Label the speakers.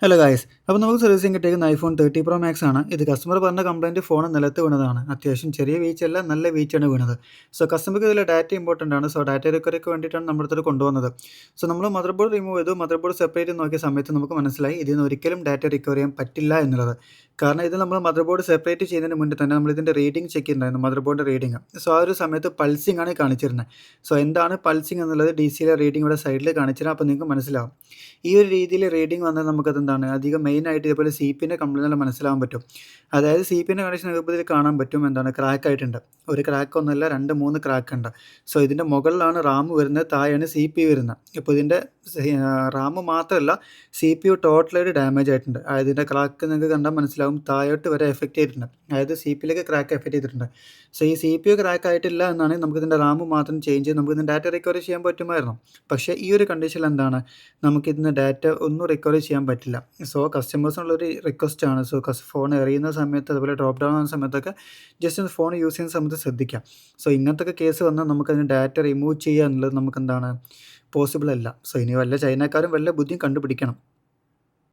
Speaker 1: Hello guys, അപ്പോൾ നമുക്ക് servicing കിട്ടിയിരിക്കുന്ന ഐഫോൺ 30 പ്രോ മാക്സ് ആണ്. ഇത് കസ്റ്റമർ പറഞ്ഞ കംപ്ലയിൻറ്റ് ഫോൺ നിലത്ത് വീണതാണ്. അത്യാവശ്യം ചെറിയ വീഴ്ചയല്ല, നല്ല വീഴ്ചയാണ് വീണത്. സോ കസ്റ്റമർക്ക് ഇതിൽ ഡാറ്റ ഇമ്പോർട്ടൻ്റ് ആണ്. സോ ഡാറ്റ റിക്കവറിക്ക് വേണ്ടിയിട്ടാണ് നമ്മുടെ അടുത്ത് കൊണ്ടുവന്നത്. സോ നമ്മൾ മദർ ബോർഡ് റിമൂവ് ചെയ്തു. മദർ ബോർഡ് സെപ്പറേറ്റ് നോക്കിയ സമയത്ത് നമുക്ക് മനസ്സിലായി ഇതിൽ നിന്ന് ഒരിക്കലും ഡാറ്റ റിക്കവർ ചെയ്യാൻ പറ്റില്ല എന്നുള്ളത്. കാരണം ഇത് നമ്മൾ മദർ ബോർഡ് സെപ്പറേറ്റ് ചെയ്യുന്നതിന് മുന്നേ തന്നെ നമ്മൾ ഇതിൻ്റെ റീഡിംഗ് ചെക്ക് ചെയ്യുന്നുണ്ടായിരുന്നു, മദർ ബോർഡിൻ്റെ റീഡിംഗ്. സോ ആ ഒരു സമയത്ത് പൾസിംഗ് ആണ് കാണിച്ചിരുന്നത്. സോ എന്താണ് പൾസിംഗ് എന്നുള്ളത് ഡി സിയിലെ റീഡിംഗ് ഇവിടെ സൈഡിൽ കാണിച്ചിരുന്നത്. അപ്പോൾ നിങ്ങൾക്ക് മനസ്സിലാവും ഈ ഒരു രീതിയിൽ റീഡിംഗ് വന്നാൽ നമുക്കതെന്താണ് അധികം മെയിനായിട്ട് ഇതേപോലെ സി പിൻ്റെ കംപ്ലയിൻ്റ് മനസ്സിലാവാൻ പറ്റും. അതായത് സി പിൻ്റെ കണ്ടീഷൻ എളുപ്പത്തിൽ കാണാൻ പറ്റും. എന്താണ് ക്രാക്ക് ആയിട്ടുണ്ട്. ഒരു ക്രാക്ക് ഒന്നുമല്ല, 2-3 ക്രാക്ക് ഉണ്ട്. സോ ഇതിൻ്റെ മുകളിലാണ് റാം വരുന്നത്, താഴെയാണ് സി പി യു വരുന്നത്. ഇപ്പോൾ ഇതിൻ്റെ റാം മാത്രമല്ല, സി പി യു ടോട്ടലായിട്ട് ഡാമേജ് ആയിട്ടുണ്ട്. അതായത് ഇതിൻ്റെ ക്രാക്ക് നിങ്ങൾക്ക് കണ്ടാൽ മനസ്സിലാവും, താഴോട്ട് വരെ എഫക്റ്റ് ചെയ്തിട്ടുണ്ട്. അതായത് സി പിയിലേക്ക് ക്രാക്ക് എഫക്റ്റ് ചെയ്തിട്ടുണ്ട്. സോ ഈ സി പി യു ക്രാക്ക് ആയിട്ടില്ല എന്നാണ് നമുക്കിതിൻ്റെ റാം മാത്രം ചേഞ്ച് ചെയ്ത് നമുക്ക് ഇതിൻ്റെ ഡാറ്റ റിക്കവറി ചെയ്യാൻ പറ്റുമായിരുന്നു. പക്ഷേ ഈ ഒരു കണ്ടീഷനിൽ എന്താണ് നമുക്കിതിന് ഡാറ്റ ഒന്നും റിക്കവറി ചെയ്യാൻ പറ്റില്ല. സോ കസ്റ്റമേഴ്സിനുള്ളൊരു റിക്വസ്റ്റ് ആണ്. സോ ഫോൺ എറിയുന്ന സമയത്ത് അതുപോലെ ഡ്രോപ്പ് ഡൗൺ ആകുന്ന സമയത്തൊക്കെ ജസ്റ്റ് ഒന്ന് ഫോൺ യൂസ് ചെയ്യുന്ന സമയത്ത് ശ്രദ്ധിക്കാം. സോ ഇങ്ങനത്തെ കേസ് വന്നാൽ നമുക്കതിന് ഡാറ്റ റിമൂവ് ചെയ്യുക എന്നുള്ളത് നമുക്കെന്താണ് പോസിബിൾ അല്ല. സോ ഇനി വല്ല ചൈനക്കാരും വല്ല ബുദ്ധിയും കണ്ടുപിടിക്കണം.